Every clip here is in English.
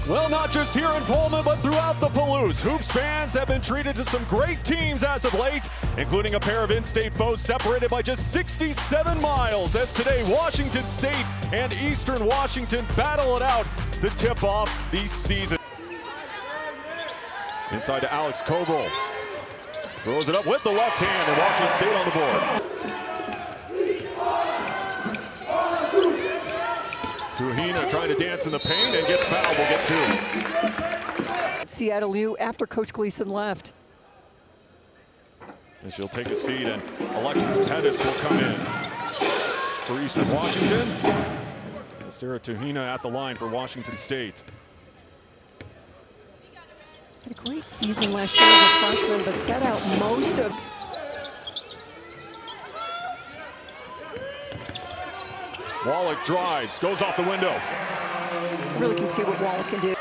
Well, not just here in Pullman, but throughout the Palouse, Hoops fans have been treated to some great teams as of late, including a pair of in-state foes separated by just 67 miles, as today Washington State and Eastern Washington battle it out to tip off the season. Inside to Alex Koval. Throws it up with the left hand, and Washington State on the board. Tuhina trying to dance in the paint and gets fouled. We'll get two. Seattle U after Coach Gleason left. And she'll take a seat, and Alexis Pettis will come in for Eastern Washington. Estera Tuhina at the line for Washington State. Had a great season last year as a freshman, but set out most of. Wallach drives, goes off the window. Really can see what Wallach can do.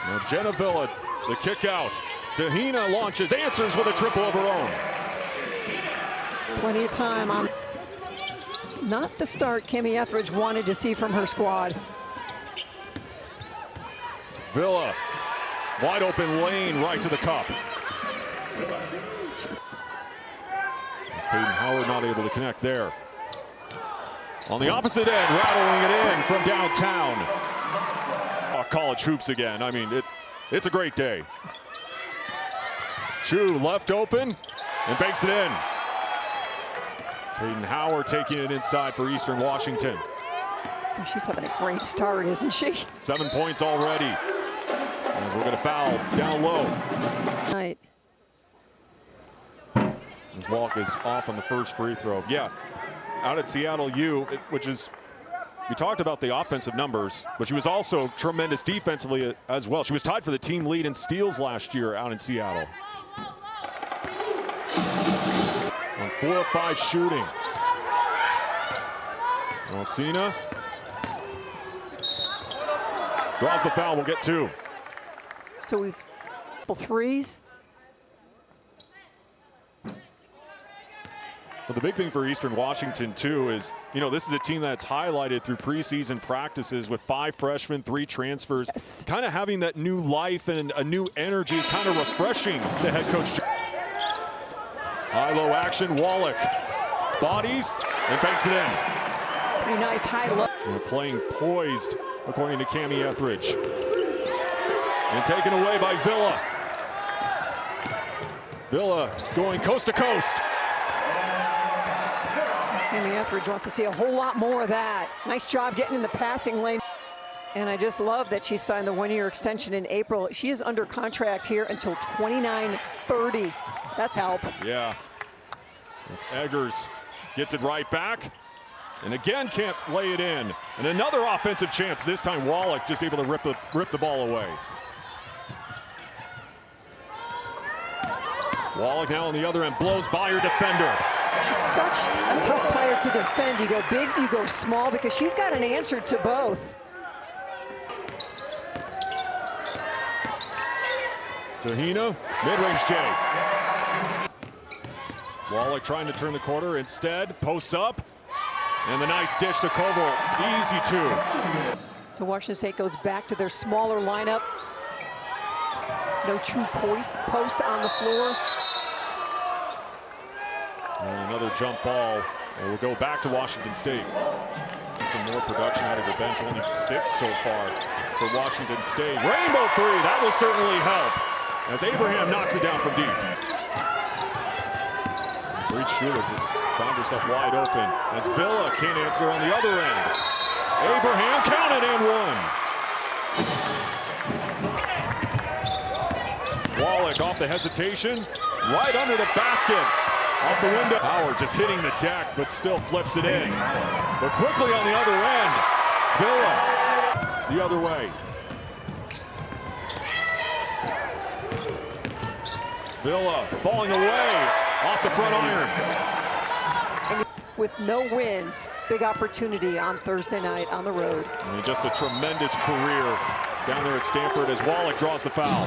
Now Jenna Villa, the kick out. Tuhina launches, answers with a triple of her own. Plenty of time on. Not the start Cami Etheridge wanted to see from her squad. Villa, wide open lane right to the cup. As Peyton Howard not able to connect there. On the opposite end, rattling it in from downtown. Oh, college hoops again. I mean, it's a great day. Chu left open and banks it in. Peyton Howard taking it inside for Eastern Washington. Oh, she's having a great start, isn't she? 7 points already. As we're going to foul down low. Right. As Wallach is off on the first free throw. Yeah. Out at Seattle U, which is, we talked about the offensive numbers, but she was also tremendous defensively as well. She was tied for the team lead in steals last year out in Seattle. On 4 of 5 shooting. Alcina draws the foul, we'll get 2. So we've threes. Well, the big thing for Eastern Washington, too, is, you know, this is a team that's highlighted through preseason practices with 5 freshmen, 3 transfers. Yes. Kind of having that new life and a new energy is kind of refreshing to head coach. High-low action, Wallach bodies and banks it in. Pretty nice high-low. We're playing poised, according to Cami Etheridge. And taken away by Villa. Villa going coast to coast. Cami Etheridge wants to see a whole lot more of that. Nice job getting in the passing lane. And I just love that she signed the 1-year extension in April. She is under contract here until 29-30. That's help. Yeah. As Eggers gets it right back. And again can't lay it in. And another offensive chance. This time Wallach just able to rip the ball away. Wallach now on the other end blows by her defender. She's such a tough player to defend. You go big, you go small, because she's got an answer to both. Tuhina, mid-range J. Wallach trying to turn the corner. Instead, posts up. And the nice dish to Koval. Easy 2. So Washington State goes back to their smaller lineup. No true post on the floor. And another jump ball. And we'll go back to Washington State. Some more production out of the bench. Only 6 so far for Washington State. Rainbow 3, that will certainly help. As Abraham knocks it down from deep. Reed Schuler just found herself wide open. As Villa can't answer on the other end. Abraham counted and one. Wallach off the hesitation. Right under the basket. Off the window. Howard just hitting the deck, but still flips it in. But quickly on the other end, Villa the other way. Villa falling away off the front iron. With no wins, big opportunity on Thursday night on the road. I mean, just a tremendous career down there at Stanford as Wallach draws the foul.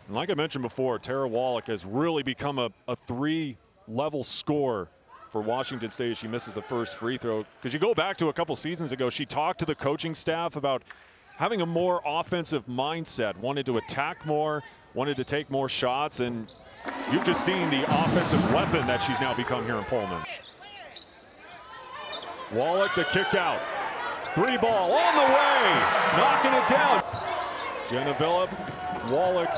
Like I mentioned before, Tara Wallach has really become a 3-level scorer for Washington State as she misses the first free throw. Because you go back to a couple seasons ago, she talked to the coaching staff about having a more offensive mindset, wanted to attack more, wanted to take more shots, and you've just seen the offensive weapon that she's now become here in Pullman. Wallach, the kick out. Three ball on the way, knocking it down. Jenna Villa, Wallach,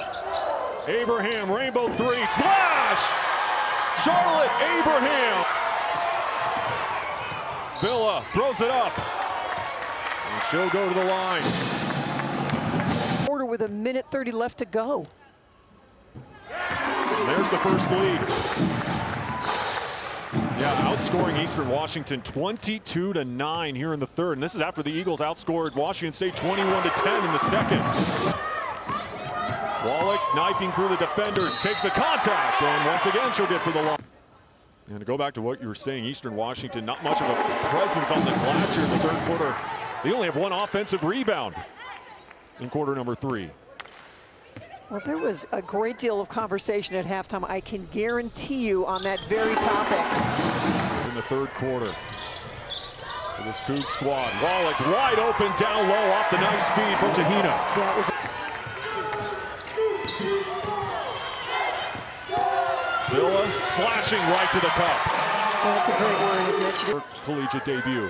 Abraham, rainbow three, splash! Charlotte Abraham. Villa throws it up, and she'll go to the line. Order with 1:30 left to go. And there's the first lead. Yeah, outscoring Eastern Washington 22-9 here in the third. And this is after the Eagles outscored Washington State 21-10 in the second. Wallach knifing through the defenders, takes the contact, and once again she'll get to the line. And to go back to what you were saying, Eastern Washington, not much of a presence on the glass here in the third quarter. They only have one offensive rebound in quarter number 3. Well, there was a great deal of conversation at halftime, I can guarantee you, on that very topic. In the third quarter, for this Coug squad, Wallach wide open down low off the nice feed from Tahina. Yeah, it was. Villa slashing right to the cup. Well, that's a great word, isn't it? Her collegiate debut.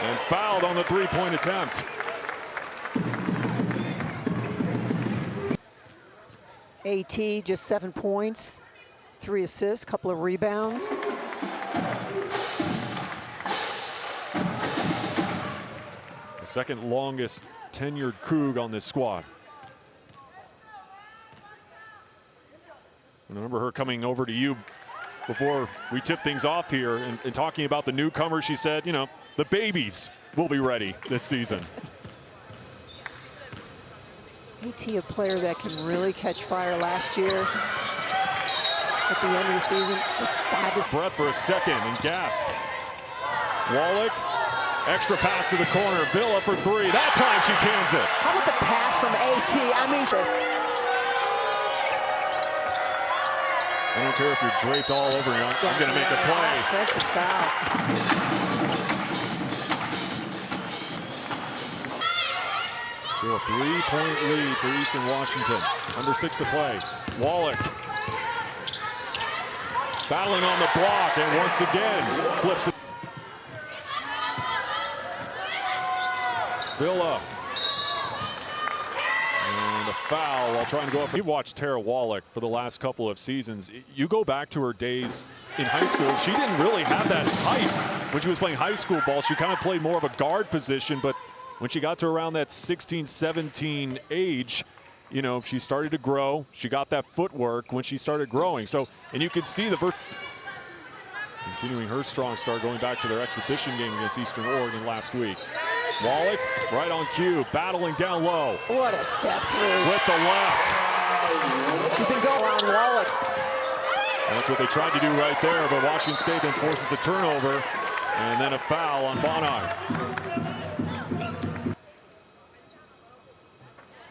And fouled on the three-point attempt. AT just 7 points, 3 assists, couple of rebounds. The second longest tenured Coug on this squad. I remember her coming over to you before we tip things off here and talking about the newcomers. She said, you know, the babies will be ready this season. AT, a player that can really catch fire. Last year, at the end of the season, was 5. Breath for a second and gasp. Wallach, extra pass to the corner. Villa for 3. That time she cans it. How about the pass from AT? I mean, just. I don't care if you're draped all over you. I'm going to make a play. Offensive foul. Still a 3-point lead for Eastern Washington. Under 6 to play. Wallach battling on the block, and once again flips it. Villa. And a foul while trying to go up. You've watched Tara Wallach for the last couple of seasons. You go back to her days in high school. She didn't really have that height when she was playing high school ball. She kind of played more of a guard position, but when she got to around that 16, 17 age, you know, she started to grow. She got that footwork when she started growing. So, and you could see the continuing her strong start going back to their exhibition game against Eastern Oregon last week. Wallach right on cue, battling down low. What a step through. With the left. She's been going on Wallach. That's what they tried to do right there, but Washington State then forces the turnover, and then a foul on Bonai.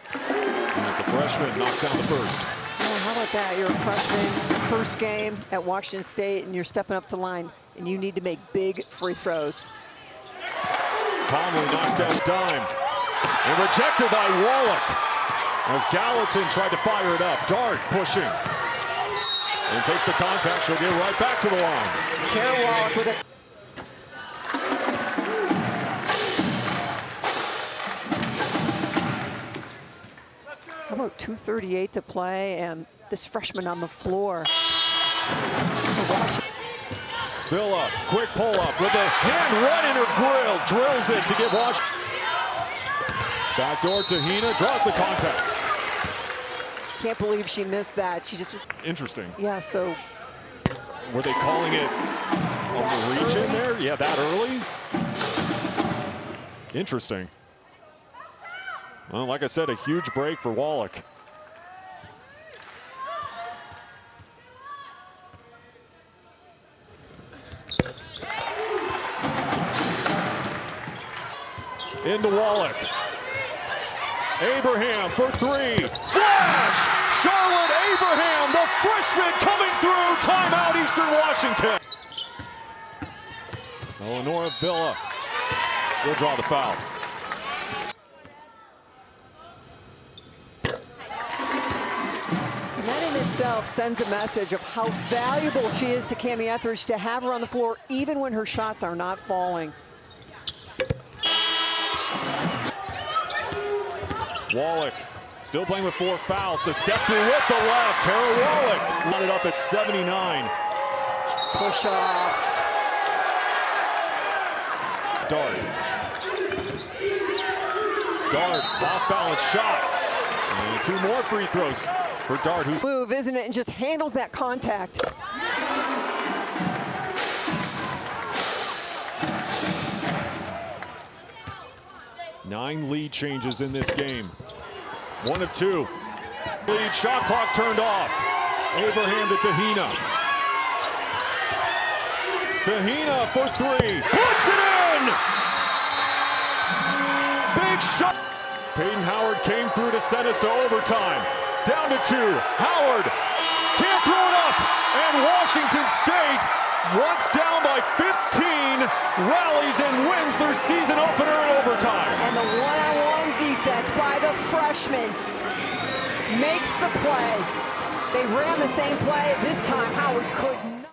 As the freshman knocks down the first. Oh, how about that? You're a freshman, first game at Washington State, and you're stepping up to line, and you need to make big free throws. Conley knocks down dime, and rejected by Wallach as Gallatin tried to fire it up. Dart pushing, and takes the contact. She'll get right back to the line. Tara Wallach with it. How about 2:38 to play, and this freshman on the floor. Villa, quick pull-up with a hand right in her grill. Drills it to give Washington. Backdoor Tahina, draws the contact. Can't believe she missed that. She just was. Interesting. Yeah, so. Were they calling it on the reach in there? Yeah, that early? Interesting. Well, like I said, a huge break for Wallach. Into Wallach. Abraham for three. Splash! Charlotte Abraham, the freshman coming through. Timeout, Eastern Washington. Eleanor Villa will draw the foul. That in itself sends a message of how valuable she is to Cami Etheridge to have her on the floor even when her shots are not falling. Wallach still playing with 4 fouls to step through with the left. Tara Wallach got it up at 79. Push off. Dart. Off balance shot. And 2 more free throws for Dart, who's Move, isn't it? And just handles that contact. Nine lead changes in this game. 1 of 2. Lead shot clock turned off. Abraham to Tahina. Tahina for 3. Puts it in! Big shot. Peyton Howard came through to send us to overtime. Down to 2. Howard can't throw it up. And Washington State, once down by 15, rallies and wins their season opener in overtime. And the one-on-one defense by the freshman makes the play. They ran the same play. This time Howard couldn't.